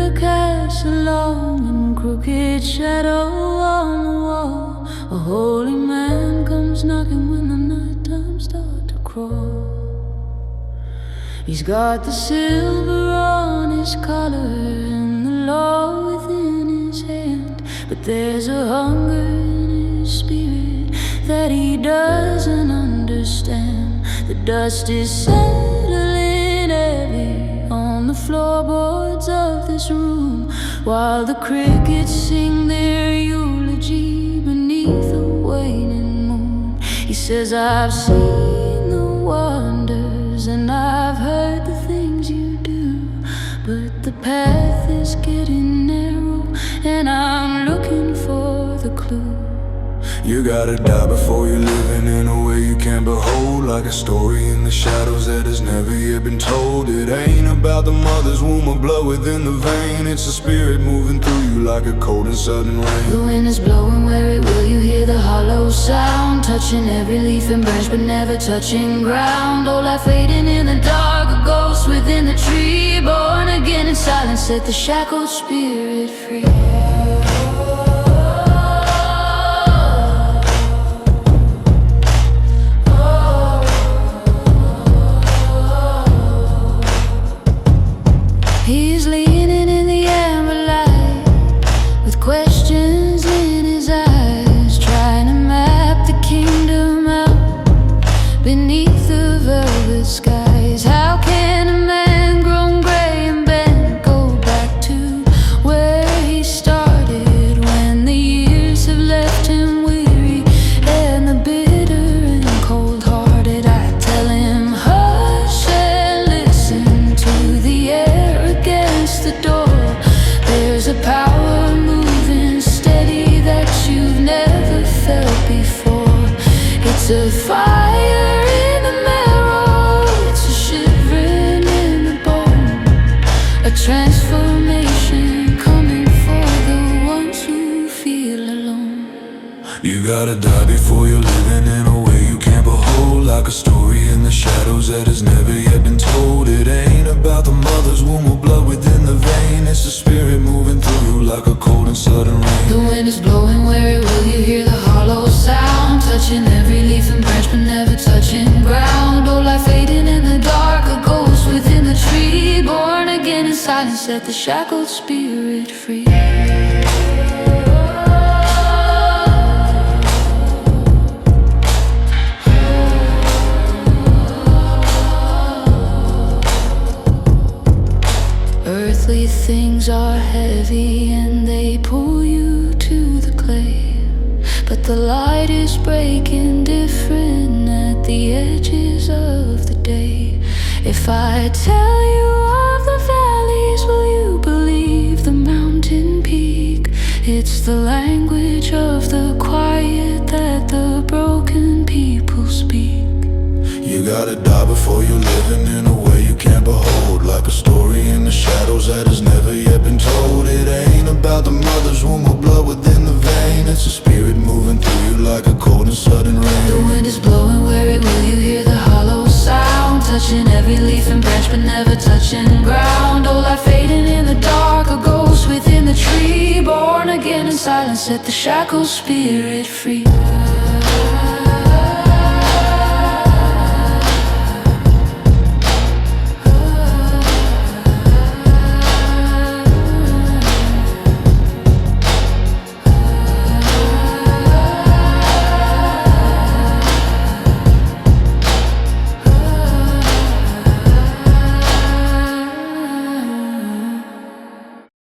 a cast a long and crooked shadow on the wall. A holy man comes knocking when the nighttime starts to crawl. He's got the silver on his collar and the law within his hand, but there's a hunger in his spirit that he doesn't understand. The dust is settling heavy on the floorboards of this room, while the crickets sing their eulogy beneath a waning moon. He says, I've seen the wonders and I've heard the things you do, but the path is getting narrow and I'm looking for the clue. You gotta die before you're living in a way you can't behold, like a story in the shadows that has never yet been told. It ain't about the mother's womb or blood within the vein. It's a spirit moving through you like a cold and sudden rain. The wind is blowing where it will, you hear the hollow sound, touching every leaf and branch but never touching ground. All life fading in the dark, a ghost within the tree, born again in silence, set the shackled spirit free. He's leaning in the amber light with questions in his eyes, trying to map the kingdom out beneath the velvet skies. How can a man grown gray and bent go back to where he started when the years have left him weary and the bitter and cold-hearted? I tell him, hush and listen to the air against the door. There's a power moving steady that you've never felt before. It's a fire in the marrow, it's a shivering in the bone, a transformation coming for the ones who feel alone. You gotta die before you're living in a way you can't behold, like a story in the shadows that has never yet been told. It ain't about the mother's womb or blood within the vein. It's the spirit moving through you like a cold and sudden rain. The wind is blowing where it will, you hear the hollow sound, touching every leaf and branch but never touching ground. All life fading in the dark, a ghost within the tree, born again in silence, set the shackled spirit free. Earthly things are heavy and they pull you to the clay, but the light is breaking different at the edges of the day. If I tell you of the valleys, will you believe the mountain peak? It's the language of the quiet that the broken people speak. You gotta die before you're living in a way you can't behold, like a story in the shadows that has never yet been told. It ain't about the mother's womb or blood within the vein. It's a spirit moving through you like a cold and sudden rain. The wind is blowing where it will, you hear the hollow sound, touching every leaf and branch but never touching ground. All life fading in the dark, a ghost within the tree, born again in silence, set the shackled spirit free.